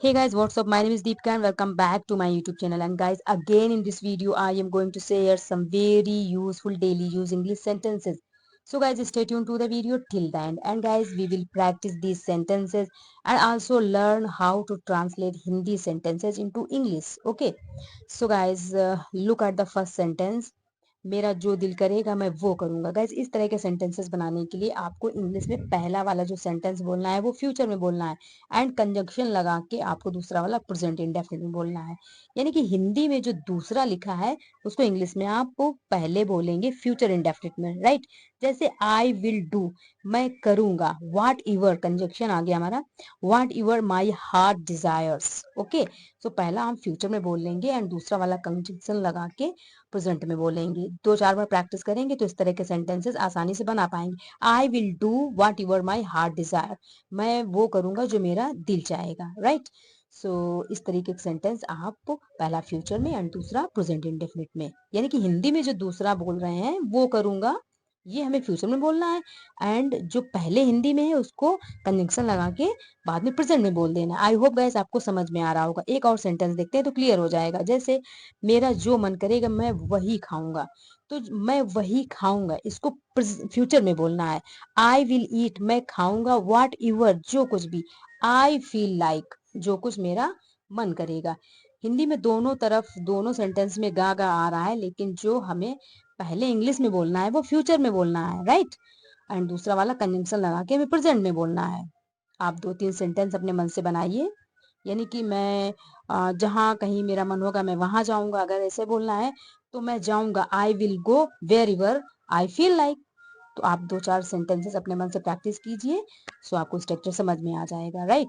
Hey guys, what's up? My name is Deepika and welcome back to my YouTube channel. And guys, again in this video, I am going to share some very useful daily use English sentences. So guys, stay tuned to the video till the end. And guys, we will practice these sentences and also learn how to translate Hindi sentences into English. Okay. So guys, look at the first sentence. मेरा जो दिल करेगा मैं वो करूंगा। Guys इस तरह के सेंटेंसेस बनाने के लिए आपको इंग्लिश में पहला वाला जो सेंटेंस बोलना है वो फ्यूचर में बोलना है एंड कंजंक्शन लगा के आपको दूसरा वाला प्रेजेंट इंडेफिनिट में बोलना है। यानी कि हिंदी में जो दूसरा लिखा है उसको इंग्लिश में आप पहले बोलेंगे फ्यूचर इंडेफिनिट में, राइट। जैसे आई विल डू, मैं करूंगा, वाट एवर कंजंक्शन आ गया हमारा, whatever my heart desires. Okay, so पहला हम फ्यूचर में बोल लेंगे एंड दूसरा वाला कंजंक्शन लगा के प्रेजेंट में बोलेंगे। 2-4 बार प्रैक्टिस करेंगे तो इस तरह के सेंटेंसेस आसानी से बना पाएंगे। I will do what your my heart desire, मैं वो करूंगा जो मेरा दिल चाहेगा, राइट। सो इस तरीके के सेंटेंस आप पहला फ्यूचर में एंड दूसरा प्रेजेंट इंडेफिनिट में, यानी कि हिंदी में जो दूसरा बोल रहे हैं वो करूंगा ये हमें फ्यूचर में बोलना है एंड जो पहले हिंदी में है उसको कंजंक्शन लगा के बाद में प्रेजेंट में बोल देना। आई होप गाइस आपको समझ में आ रहा होगा। एक और सेंटेंस देखते हैं तो क्लियर हो जाएगा। जैसे मेरा जो मन करेगा मैं वही खाऊंगा, तो मैं वही खाऊंगा इसको फ्यूचर में बोलना है। आई विल ईट, मैं खाऊंगा, व्हाट एवर जो कुछ भी, आई फील लाइक जो कुछ मेरा मन करेगा। हिंदी में दोनों तरफ दोनों सेंटेंस में गा गा आ रहा है, लेकिन जो हमें पहले इंग्लिश में बोलना है वो फ्यूचर में बोलना है, राइट। एंड दूसरा वाला कंजंक्शन लगा के हमें प्रेजेंट में बोलना है। आप 2-3 सेंटेंस अपने मन से बनाइए। यानी कि मैं जहाँ कहीं मेरा मन होगा मैं वहां जाऊंगा, अगर ऐसे बोलना है तो मैं जाऊंगा, I will go wherever I feel like. तो आप 2-4 सेंटेंसेस अपने मन से प्रैक्टिस कीजिए, सो आपको स्ट्रक्चर समझ में आ जाएगा, right.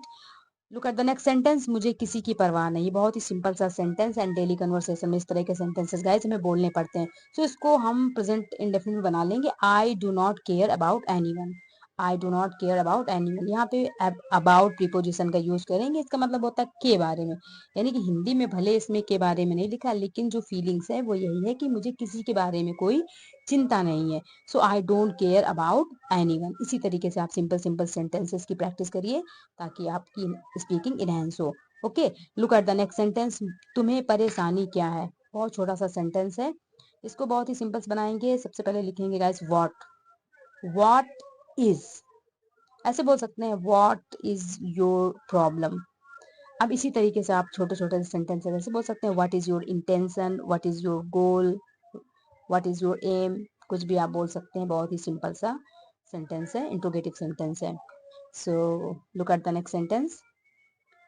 Look at the next sentence, मुझे किसी की परवाह नहीं। बहुत ही सिंपल सा सेंटेंस एंड डेली कन्वर्सेशन में इस तरह के सेंटेंसेस गाइस हमें बोलने पड़ते हैं। सो इसको हम प्रेजेंट इंडेफिनिट बना लेंगे। I do not care about anyone, I do not care about anyone. यहाँ पे अबाउट प्रीपोजिशन का यूज करेंगे, इसका मतलब होता है के बारे में। यानी कि हिंदी में भले इसमें के बारे में नहीं लिखा, लेकिन जो फीलिंग्स है वो यही है कि मुझे किसी के बारे में कोई चिंता नहीं है। So I don't care about anyone. इसी तरीके से आप सिंपल सिंपल सेंटेंसेस की प्रैक्टिस करिए ताकि आपकी स्पीकिंग इनहेंस हो। Okay, look at the next sentence, तुम्हें परेशानी क्या है। बहुत छोटा सा सेंटेंस है, इसको बहुत ही सिंपल बनाएंगे। सबसे पहले लिखेंगे गाइस व्हाट इज, ऐसे बोल सकते हैं व्हाट इज योर प्रॉब्लम। अब इसी तरीके से आप छोटे छोटे सेंटेंस ऐसे बोल सकते हैं, what is your intention, what is your goal, what is your aim. कुछ भी आप बोल सकते हैं, बहुत ही सिंपल सा सेंटेंस है, इंट्रोगेटिव सेंटेंस है। So look at the next sentence,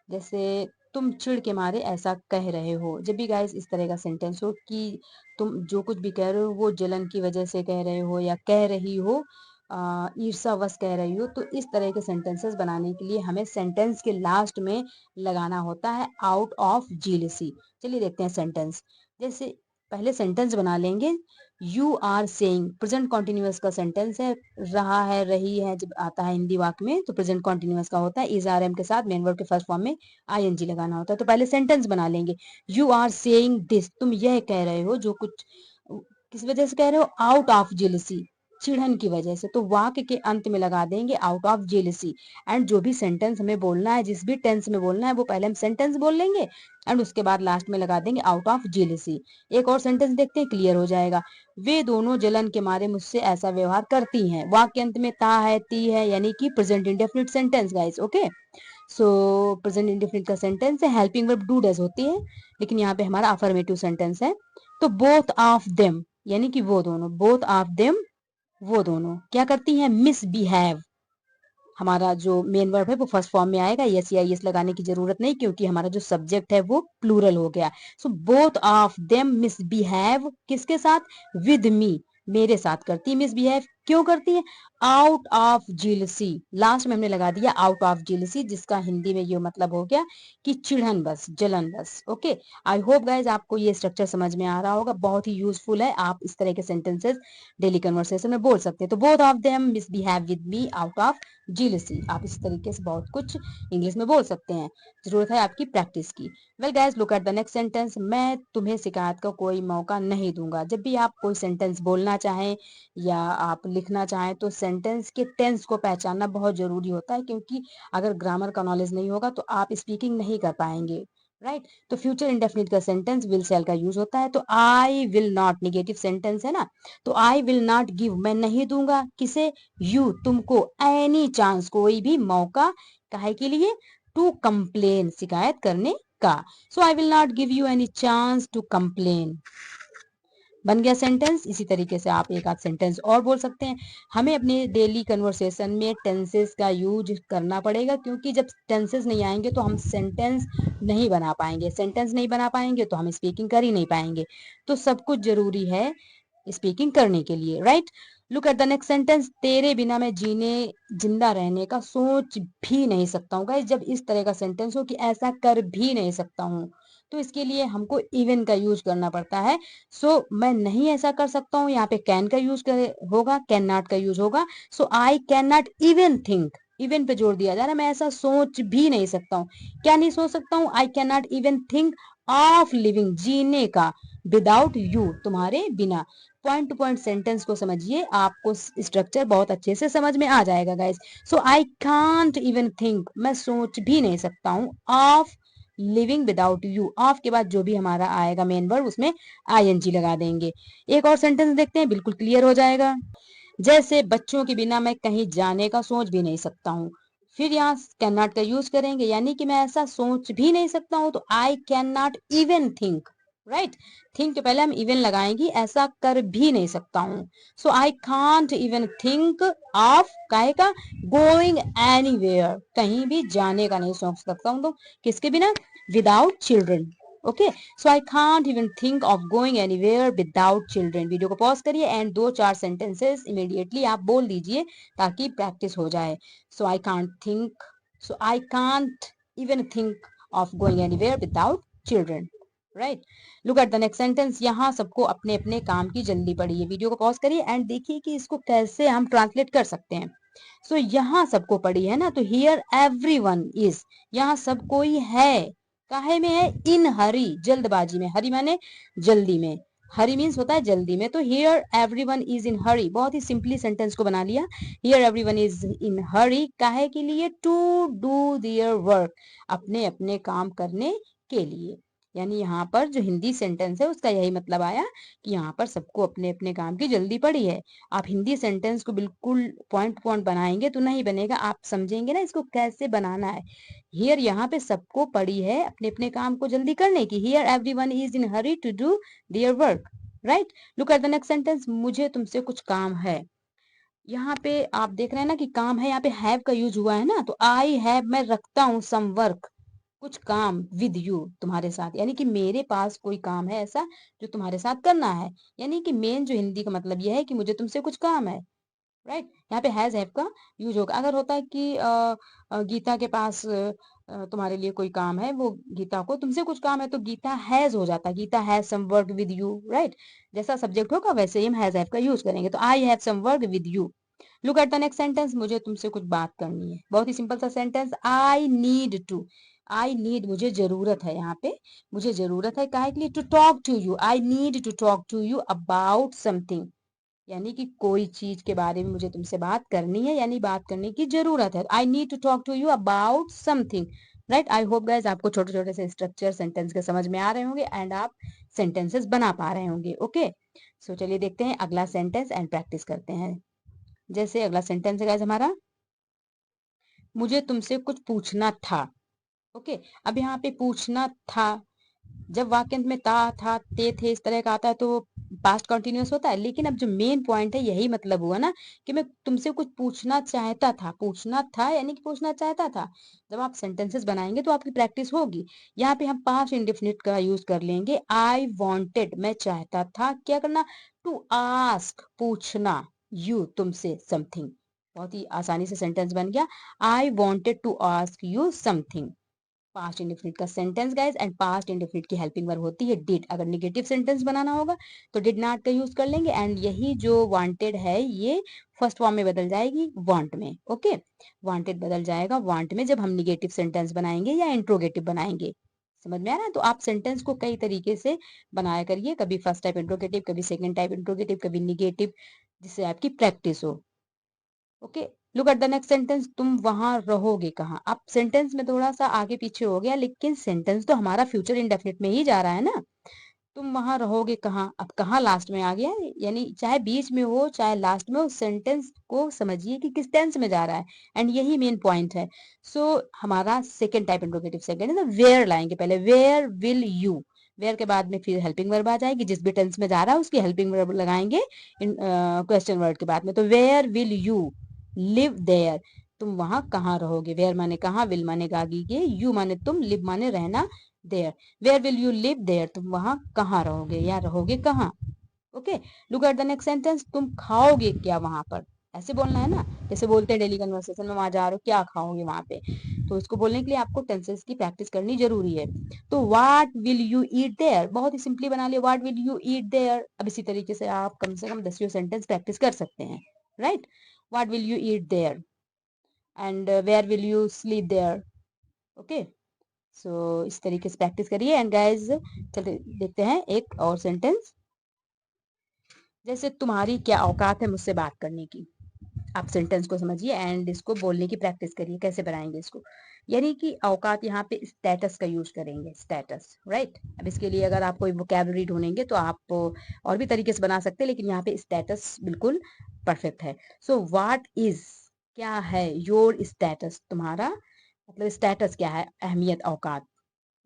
जैसे तुम चिढ़ के मारे ऐसा कह रहे हो। जब भी गाइस इस तरह का सेंटेंस हो कि तुम जो कुछ भी कह रहे हो वो जलन की वजह से कह रहे हो या कह रही हो, ईर्ष्यावश कह रही हो, तो इस तरह के सेंटेंसेस बनाने के लिए हमें सेंटेंस के लास्ट में लगाना होता है आउट ऑफ जीलसी। चलिए देखते हैं सेंटेंस। जैसे पहले सेंटेंस बना लेंगे, you are saying, present continuous का सेंटेंस है। रहा है, रही है जब आता है हिंदी वाक्य में तो प्रेजेंट कॉन्टिन्यूअस का होता है। इज आर एम के साथ मेन वर्ब के फर्स्ट फॉर्म में आईएनजी लगाना होता है। तो पहले सेंटेंस बना लेंगे, यू आर सेइंग दिस, तुम यह कह रहे हो, जो कुछ किस वजह से कह रहे हो, आउट ऑफ जेलसी, चिढ़न की वजह से। तो वाक्य के अंत में लगा देंगे आउट ऑफ जेलसी। एंड जो भी सेंटेंस हमें बोलना है, जिस भी टेंस में बोलना है, वो पहले हम सेंटेंस बोल लेंगे एंड उसके बाद लास्ट में लगा देंगे आउट ऑफ जेलसी। एक और सेंटेंस देखते हैं, क्लियर हो जाएगा। वे दोनों जलन के मारे मुझसे ऐसा व्यवहार करती हैं। वाक्य अंत में ता है, ती है, यानी कि present indefinite sentence guys. Okay, सो प्रेजेंट इंडेफिनिट का सेंटेंस है, हेल्पिंग वर्ब डू डज होती है, लेकिन यहाँ पे हमारा अफर्मेटिव सेंटेंस है। तो बोथ ऑफ देम, यानी कि वो दोनों, बोथ ऑफ देम, वो दोनों क्या करती हैं, मिसबिहेव। हमारा जो मेन वर्ब है वो फर्स्ट फॉर्म में आएगा, यस या यस लगाने की जरूरत नहीं क्योंकि हमारा जो सब्जेक्ट है वो प्लूरल हो गया। So both of them misbehave, किसके साथ, विद मी, मेरे साथ करती है। मिसबिहेव क्यों करती है, आउट ऑफ जीलसी। लास्ट में हमने लगा दिया आउट ऑफ जीलसी, जिसका हिंदी में ये मतलब हो गया कि चिढ़न बस, जलन बस। ओके, आई होप गाइज आपको ये स्ट्रक्चर समझ में आ रहा होगा, बहुत ही यूजफुल है। आप इस तरह के सेंटेंसेस डेली कन्वर्सेशन में बोल सकते हैं। तो both of them misbehave with me out of jealousy, आप इस तरीके से बहुत कुछ इंग्लिश में बोल सकते हैं। जरूरत है आपकी प्रैक्टिस की। Well guys, look at the next sentence, मैं तुम्हें शिकायत का कोई मौका नहीं दूंगा। जब भी आप कोई सेंटेंस बोलना चाहें या आप लिखना चाहें तो सेंटेंस के टेंस को पहचानना बहुत जरूरी होता है, क्योंकि अगर ग्रामर का नॉलेज नहीं होगा तो आप स्पीकिंग नहीं कर पाएंगे, राइट। तो फ्यूचर इंडेफिनिट का सेंटेंस विल शैल का यूज होता है। तो आई विल नॉट निगेटिव सेंटेंस है ना, तो आई विल नॉट गिव, मैं नहीं दूंगा किसे, यू तुमको, एनी चांस कोई भी मौका, काहे के लिए, टू कंप्लेन शिकायत करने का। So I will not give you any chance to complain, बन गया सेंटेंस। इसी तरीके से आप एक आध सेंटेंस और बोल सकते हैं। हमें अपने डेली कन्वर्सेशन में टेंसेस का यूज करना पड़ेगा, क्योंकि जब टेंसेस नहीं आएंगे तो हम सेंटेंस नहीं बना पाएंगे, सेंटेंस नहीं बना पाएंगे तो हम स्पीकिंग कर ही नहीं पाएंगे। तो सब कुछ जरूरी है स्पीकिंग करने के लिए, right. Look at the next sentence, तेरे बिना मैं जिंदा रहने का सोच भी नहीं सकता हूँ। गाइस जब इस तरह का सेंटेंस हो कि ऐसा कर भी नहीं सकता हूँ, तो इसके लिए हमको इवन का यूज करना पड़ता है। सो मैं नहीं ऐसा कर सकता हूँ, यहाँ पे कैन का यूज होगा, कैन नॉट का यूज होगा। So I can not even think, even पे जोर दिया जा रहा है, मैं ऐसा सोच भी नहीं सकता हूँ। क्या नहीं सोच सकता हूँ, आई can not even think of living, जीने का, विदाउट यू, तुम्हारे बिना। पॉइंट टू पॉइंट सेंटेंस को समझिए, आपको स्ट्रक्चर बहुत अच्छे से समझ में आ जाएगा guys. So I can't even think, मैं सोच भी नहीं सकता हूँ, of living without you, of के बाद जो भी हमारा आएगा मेन वर्ब उसमें आईएनजी लगा देंगे। एक और सेंटेंस देखते हैं, बिल्कुल क्लियर हो जाएगा। जैसे बच्चों के बिना मैं कहीं जाने का सोच भी नहीं सकता हूँ, फिर यहाँ कैन नॉट का यूज करेंगे, यानी कि मैं ऐसा सोच भी नहीं सकता हूँ, तो आई can not even think, right. Think के पहले हम इवन लगाएंगे, ऐसा कर भी नहीं सकता हूँ। So I can't even think of, काहे का, गोइंग एनीवेयर, कहीं भी जाने का नहीं सोच सकता हूँ, तो किसके बिना, without children. Okay, so I can't even think of going anywhere without children. Video को पॉज करिए एंड 2-4 सेंटेंसेस इमीडिएटली आप बोल दीजिए ताकि प्रैक्टिस हो जाए। So I can't think, so I can't even think of going anywhere without children, right. Look at the next sentence, यहाँ सबको अपने अपने काम की जल्दी पड़ी है। वीडियो को पॉज करिए एंड देखिए कि इसको कैसे हम ट्रांसलेट कर सकते हैं। सो यहाँ सबको पड़ी है ना, तो हियर एवरीवन इज, यहाँ सब कोई है, काहे में है, इन हरी, जल्दबाजी में, हरी माने जल्दी में, हरी मीन्स होता है जल्दी में। तो हियर एवरीवन इज इन हरी, बहुत ही सिंपली सेंटेंस को बना लिया। हियर एवरीवन इज इन हरी, काहे के लिए, टू डू देयर वर्क, अपने अपने काम करने के लिए। यानी यहाँ पर जो हिंदी सेंटेंस है उसका यही मतलब आया कि यहाँ पर सबको अपने अपने काम की जल्दी पड़ी है। आप हिंदी सेंटेंस को बिल्कुल पॉइंट पॉइंट बनाएंगे तो नहीं बनेगा, आप समझेंगे ना इसको कैसे बनाना है। हियर यहाँ पे सबको पड़ी है अपने अपने काम को जल्दी करने की, here everyone is in hurry to do their work, right. Look at the next sentence, मुझे तुमसे कुछ काम है। यहाँ पे आप देख रहे हैं ना कि काम है, यहाँ पे हैव का यूज हुआ है ना, तो आई हैव, मैं रखता हूँ सम वर्क, कुछ काम, विद यू, तुम्हारे साथ, यानी कि मेरे पास कोई काम है ऐसा जो तुम्हारे साथ करना है। यानी कि मेन जो हिंदी का मतलब यह है कि मुझे तुमसे कुछ काम है, राइट। यहाँ पे हैज हैव का यूज होगा। अगर होता है कि गीता के पास तुम्हारे लिए कोई काम है, वो गीता को तुमसे कुछ काम है, तो गीता हैज हो जाता है, Gita has some work with you, right. जैसा सब्जेक्ट होगा वैसे ही हम हैज हैव का यूज करेंगे। तो I have some work with you. Look at the next sentence, मुझे तुमसे कुछ बात करनी है, बहुत ही सिंपल सा sentence, I need to, I need, मुझे जरूरत है, यहाँ पे मुझे जरूरत है, काहे के लिए, to talk to you, I need to talk to you about something, यानी कि कोई चीज के बारे में मुझे तुमसे बात करनी है, यानी बात करने की जरूरत है। I need to talk to you about something, right. I hope guys आपको छोटे छोटे से स्ट्रक्चर सेंटेंस के समझ में आ रहे होंगे एंड आप सेंटेंसेस बना पा रहे होंगे। ओके, सो चलिए देखते हैं अगला सेंटेंस एंड प्रैक्टिस करते हैं। जैसे अगला सेंटेंस है गाइज हमारा, मुझे तुमसे कुछ पूछना था। ओके, अब यहाँ पे पूछना था, जब वाक्यांश में था, ते थे इस तरह का आता है तो पास्ट कंटिन्यूअस होता है, लेकिन अब जो मेन पॉइंट है यही मतलब हुआ ना कि मैं तुमसे कुछ पूछना चाहता था, पूछना था यानी कि पूछना चाहता था। जब आप सेंटेंसेस बनाएंगे तो आपकी प्रैक्टिस होगी। यहाँ पे हम पास्ट इंडेफिनिट का यूज कर लेंगे, आई वॉन्टेड, मैं चाहता था, क्या करना, टू आस्क, पूछना, यू, तुमसे, समथिंग। बहुत ही आसानी से सेंटेंस बन गया, I wanted to ask you something. Past indefinite का sentence guys, and past indefinite की हेल्पिंग वर्ब होती है डिड। अगर निगेटिव सेंटेंस बनाना होगा तो डिड नॉट का यूज कर लेंगे, एंड यही जो वांटेड है ये फर्स्ट फॉर्म में बदल जाएगी वांट में। ओके, वांटेड बदल जाएगा वांट में जब हम निगेटिव सेंटेंस बनाएंगे या इंट्रोगेटिव बनाएंगे। समझ में आ रहा है? तो आप सेंटेंस को कई तरीके से बनाया करिए, कभी फर्स्ट टाइप इंट्रोगेटिव, कभी सेकंड टाइप इंट्रोगेटिव, कभी निगेटिव, जिससे आपकी प्रैक्टिस हो। Okay, look at the next sentence, तुम वहां रहोगे कहाँ। अब सेंटेंस में थोड़ा सा आगे पीछे हो गया, लेकिन सेंटेंस तो हमारा फ्यूचर इंडेफिनिट में ही जा रहा है ना। तुम वहां रहोगे कहाँ, अब कहाँ लास्ट में आ गया है, यानी चाहे बीच में हो चाहे लास्ट में हो, सेंटेंस को समझिए कि किस टेंस में जा रहा है, एंड यही मेन पॉइंट है। सो हमारा सेकंड टाइप इंट्रोगेटिव सेकंड है ना, वेयर लाएंगे पहले, वेयर विल यू, वेयर के बाद में फिर हेल्पिंग वर्ब आ जाएगी, जिस भी टेंस में जा रहा है उसकी हेल्पिंग वर्ब लगाएंगे क्वेश्चन वर्ड के बाद में। तो where will you live there, तुम वहां कहाँ रहोगे। वेयर माने कहाँ, विल माने आगे के, यू माने तुम, लिव माने रहना, there, where will you live there, तुम वहां कहाँ रहोगे या रहोगे कहाँ। Okay, look at the next sentence, तुम खाओगे क्या वहां पर, ऐसे बोलना है ना, जैसे बोलते हैं डेली कन्वर्सेशन में, वहां जा रहे हो क्या खाओगे वहां पे। तो इसको बोलने के लिए आपको टेंसेस की प्रैक्टिस करनी जरूरी है। तो what will you eat there, बहुत ही सिंपली बना लिया, what will you eat there. अब इसी तरीके से आप कम से कम 10 सेंटेंस प्रैक्टिस कर सकते हैं, right. What will you eat there and where will you sleep there. Okay, so इस तरीके से प्रैक्टिस करिए। एंड गाइज चलिए देखते हैं एक और सेंटेंस, जैसे तुम्हारी क्या औकात है मुझसे बात करने की। आप सेंटेंस को समझिए एंड इसको बोलने की प्रैक्टिस करिए, कैसे बनाएंगे इसको। यानी कि औकात, यहाँ पे स्टेटस का यूज करेंगे, स्टेटस, राइट। अब इसके लिए अगर आप कोई वोकैबुलरी ढूंढेंगे तो आप और भी तरीके से बना सकते हैं, लेकिन यहाँ पे स्टेटस बिल्कुल परफेक्ट है। सो व्हाट इज, क्या है, योर स्टेटस, तुम्हारा मतलब स्टेटस क्या है, अहमियत, औकात।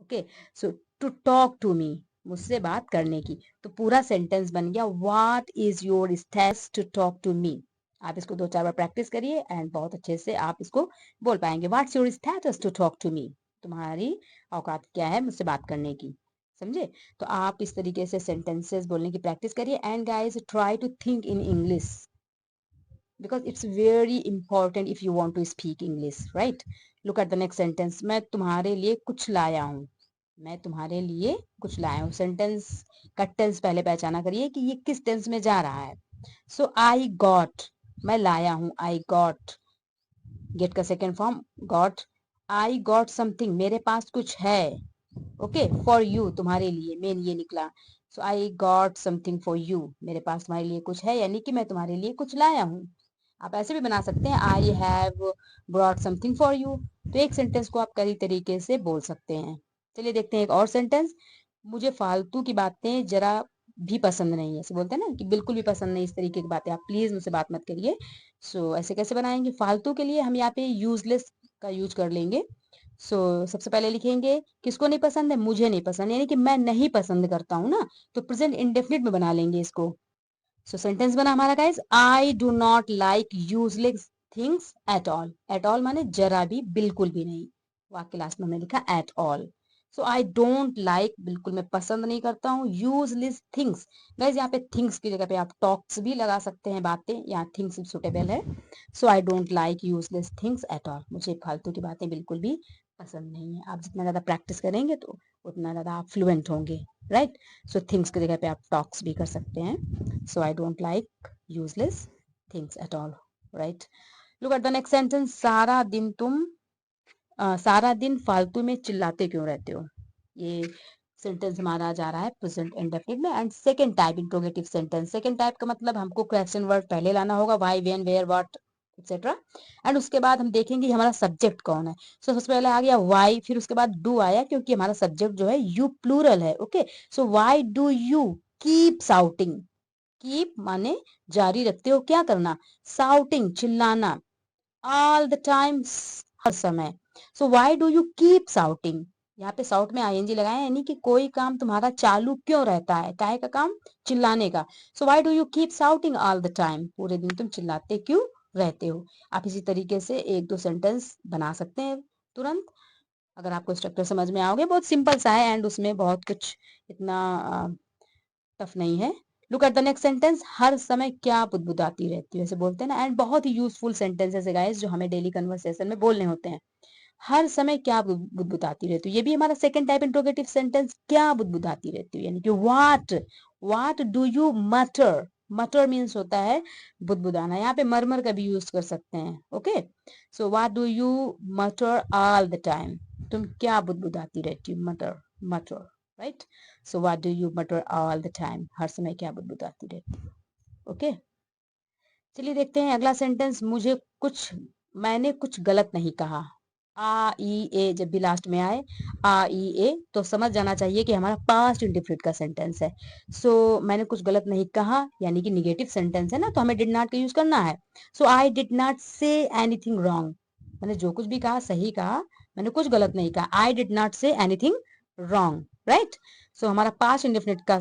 Okay, so to talk to me, मुझसे बात करने की। तो पूरा सेंटेंस बन गया, what is your status to talk to me. आप इसको 2-4 बार प्रैक्टिस करिए एंड बहुत अच्छे से आप इसको बोल पाएंगे, what's your status to talk to me, तुम्हारी औकात क्या है मुझसे बात करने की। समझे। तो आप इस तरीके से सेंटेंसेस बोलने की प्रैक्टिस करिए। And guys try to think in English, because it's very important if you want to speak English, right? Look at the next sentence, मैं तुम्हारे लिए कुछ लाया हूँ, मैं तुम्हारे लिए कुछ लाया हूँ। सेंटेंस का टेंस पहले पहचाना करिए कि ये किस टेंस में जा रहा है। सो आई गॉट, मैं लाया हूँ, आई गॉट, गेट का सेकेंड फॉर्म गॉट, आई गॉट समथिंग, मेरे पास कुछ है। ओके, फॉर यू, तुम्हारे लिए, मेन ये निकला। So I got something for you, मेरे पास तुम्हारे लिए कुछ है, यानी कि मैं तुम्हारे लिए कुछ लाया हूँ। आप ऐसे भी बना सकते हैं, I have brought something for you. तो एक सेंटेंस को आप कई तरीके से बोल सकते हैं। चलिए देखते हैं एक और सेंटेंस, मुझे फालतू की बातें जरा भी पसंद नहीं है, ऐसे बोलते हैं ना कि बिल्कुल भी पसंद नहीं इस तरीके की बातें, आप प्लीज मुझसे बात मत करिए। सो ऐसे कैसे बनाएंगे, फालतू के लिए हम यहाँ पे यूजलेस का यूज कर लेंगे। सबसे पहले लिखेंगे किसको नहीं पसंद है, मुझे नहीं पसंद, यानी कि मैं नहीं पसंद करता हूँ ना, तो प्रेजेंट इंडेफिनिट में बना लेंगे इसको। सेंटेंस बना हमारा guys, I do not like useless things at all, at all माने जरा भी, बिल्कुल भी नहीं। वाक्य लास्ट में हमने लिखा at all. So I don't like, बिल्कुल मैं पसंद नहीं करता हूँ, यूजलेस थिंग्स। गाइस यहाँ पे थिंग्स की जगह पे आप टॉक्स भी लगा सकते हैं, बातें, यहाँ थिंग्स सुटेबल है। So I don't like useless things at all, मुझे फालतू की बातें बिल्कुल भी पसंद नहीं है। आप जितना ज्यादा प्रैक्टिस करेंगे तो उतना ज्यादा आप फ्लुएंट होंगे, राइट। सो थिंग्स की जगह पे आप टॉक्स भी कर सकते हैं। So I don't like useless things at all, right. Look at the next sentence, सारा दिन फालतू में चिल्लाते क्यों रहते हो। ये सेंटेंस हमारा जा रहा है प्रेजेंट इंडेफिनिट में। And second type interrogative sentence, second type का मतलब हमको क्वेश्चन वर्ड पहले लाना होगा, why, when, where, what, etcetera. And उसके बाद हम देखेंगे हमारा सब्जेक्ट कौन है। सबसे पहले आ गया वाई, फिर उसके बाद डू आया, क्योंकि हमारा सब्जेक्ट जो है यू प्लूरल है। Okay, so why do you keep shouting, keep माने जारी रखते हो, क्या करना, साउटिंग, चिल्लाना, ऑल द टाइम, हर समय। So why do you keep shouting, यहाँ पे साउट में आईएनजी लगाए, यानी कि कोई काम तुम्हारा चालू क्यों रहता है, काहे का काम, चिल्लाने का। So why do you keep shouting all the time, पूरे दिन तुम चिल्लाते क्यों रहते हो। आप इसी तरीके से 1-2 सेंटेंस बना सकते हैं तुरंत, अगर आपको स्ट्रक्चर समझ में आओगे। बहुत सिंपल सा है एंड उसमें बहुत कुछ इतना टफ नहीं है। Look at the next sentence, हर समय क्या बुदबुदाती रहती है, ऐसे बोलते हैं ना। एंड बहुत ही यूजफुल सेंटेंसेस है गाइस, जो हमें डेली कन्वर्सेशन में बोलने होते हैं। हर समय क्या बुदबुदाती रहती है, ये भी हमारा सेकंड टाइप इंट्रोगेटिव सेंटेंस, क्या बुदबुदाती रहती है, यानी कि व्हाट डू यू मटर, मटर मीन्स होता है बुदबुदाना, यहाँ पे मरमर का भी यूज कर सकते हैं। Okay, so what do you मटर ऑल द टाइम, तुम क्या बुदबुदाती रहती हो, मटर, मटर, right. So what do you मटर ऑल द टाइम, हर समय क्या बुदबुदाती रहती है। ओके, चलिए देखते हैं अगला सेंटेंस। मैंने कुछ गलत नहीं कहा। आ ई ए जब भी लास्ट में आए, आ ई ए, तो समझ जाना चाहिए कि हमारा पास्ट इंडेफिनिट का सेंटेंस है। मैंने कुछ गलत नहीं कहा यानी कि निगेटिव सेंटेंस है ना, तो हमें डिड नॉट का यूज करना है। I did not say anything wrong. मैंने जो कुछ भी कहा सही कहा, मैंने कुछ गलत नहीं कहा। I did not say anything wrong, right. हमारा पास्ट इंडेफिनिट का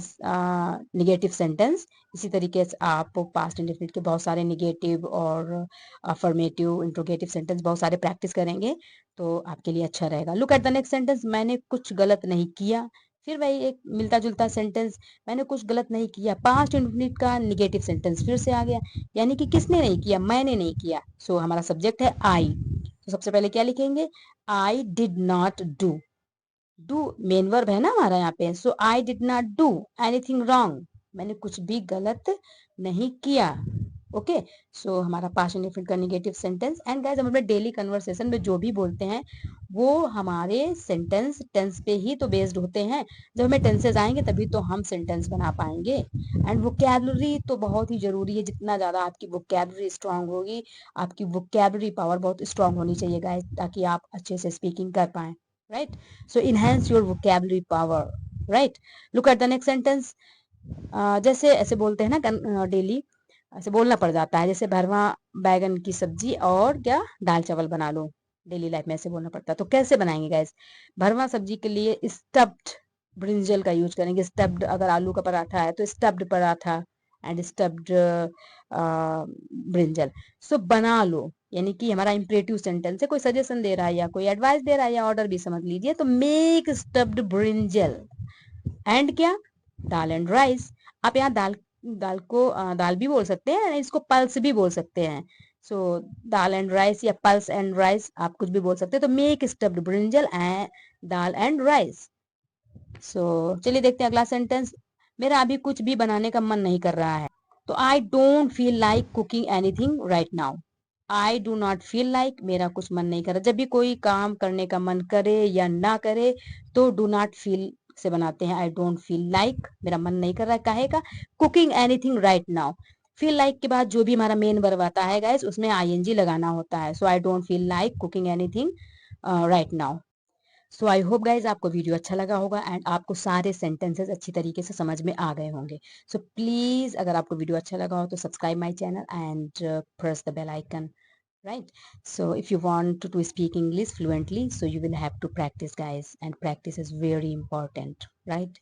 निगेटिव सेंटेंस। इसी तरीके से आप पास्ट इंडेफिनिट के बहुत सारे निगेटिव और अफर्मेटिव, इंट्रोगेटिव सेंटेंस बहुत सारे प्रैक्टिस करेंगे तो आपके लिए अच्छा रहेगा। Look at the next sentence. मैंने कुछ गलत नहीं किया। फिर वही एक मिलता जुलता सेंटेंस, मैंने कुछ गलत नहीं किया। पास्ट इंडेफिनिट का निगेटिव सेंटेंस फिर से आ गया, यानी कि किसने नहीं किया, मैंने नहीं किया। हमारा सब्जेक्ट है आई। सबसे पहले क्या लिखेंगे, I did not do. Do main verb है ना हमारा यहाँ पे। I did not do anything wrong. मैंने कुछ भी गलत नहीं किया। ओके। हमारा पास्ट इंडेफिनिट का नेगेटिव सेंटेंस। एंड गाइस, हम अपने डेली कन्वर्सेशन में जो भी बोलते हैं वो हमारे सेंटेंस टेंस पे ही तो बेस्ड होते हैं। जब हमें टेंसेस आएंगे तभी तो हम सेंटेंस बना पाएंगे। एंड वोकैबुलरी तो बहुत ही जरूरी है। जितना ज्यादा आपकी वोकैबुलरी स्ट्रांग होगी, आपकी वोकैबुलरी पावर बहुत स्ट्रांग होनी चाहिए गाइस, ताकि आप अच्छे से स्पीकिंग कर पाए, right? Enhance your vocabulary power, right? Look at the next sentence. जैसे ऐसे बोलते हैं ना डेली, ऐसे बोलना पड़ जाता है, जैसे भरवा बैगन की सब्जी और क्या दाल चावल बना लो। डेली लाइफ में ऐसे बोलना पड़ता है, तो कैसे बनाएंगे गाइस। भरवा सब्जी के लिए स्टफ्ड ब्रिंजल का यूज करेंगे। स्टफ्ड, अगर आलू का पराठा है तो stuffed paratha and stuffed brinjal. बना लो यानी कि हमारा इंपरेटिव सेंटेंस है, कोई सजेशन दे रहा है या कोई एडवाइस दे रहा है या ऑर्डर भी समझ लीजिए। तो मेक स्टफ्ड ब्रिंजल एंड क्या, दाल एंड राइस। आप यहाँ दाल भी बोल सकते हैं, इसको पल्स भी बोल सकते हैं। सो दाल एंड राइस या पल्स एंड राइस, आप कुछ भी बोल सकते हैं। तो make stuffed brinjal and dal and rice. चलिए देखते हैं अगला सेंटेंस। मेरा अभी कुछ भी बनाने का मन नहीं कर रहा है। तो I don't feel like cooking anything right now. I do not feel like, मेरा कुछ मन नहीं कर रहा। जब भी कोई काम करने का मन करे या ना करे तो डू नॉट फील से बनाते हैं। आई डोंट फील लाइक, मेरा मन नहीं कर रहा है, काहे का, cooking anything right now. Feel like के बाद जो भी हमारा मेन वर्ब आता है गाइस, उसमें आईएनजी लगाना होता है। I don't feel like cooking anything right now. I hope guys आपको वीडियो अच्छा लगा होगा एंड आपको सारे सेंटेंसेस अच्छी तरीके से समझ में आ गए होंगे। प्लीज अगर आपको वीडियो अच्छा लगा हो तो subscribe my channel and press the bell icon, right? If you want to speak English fluently, you will have to practice guys, and practice is very important, right?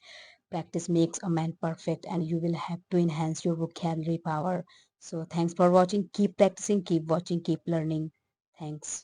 Practice makes a man perfect and you will have to enhance your vocabulary power. Thanks for watching. Keep practicing, keep watching, keep learning. Thanks.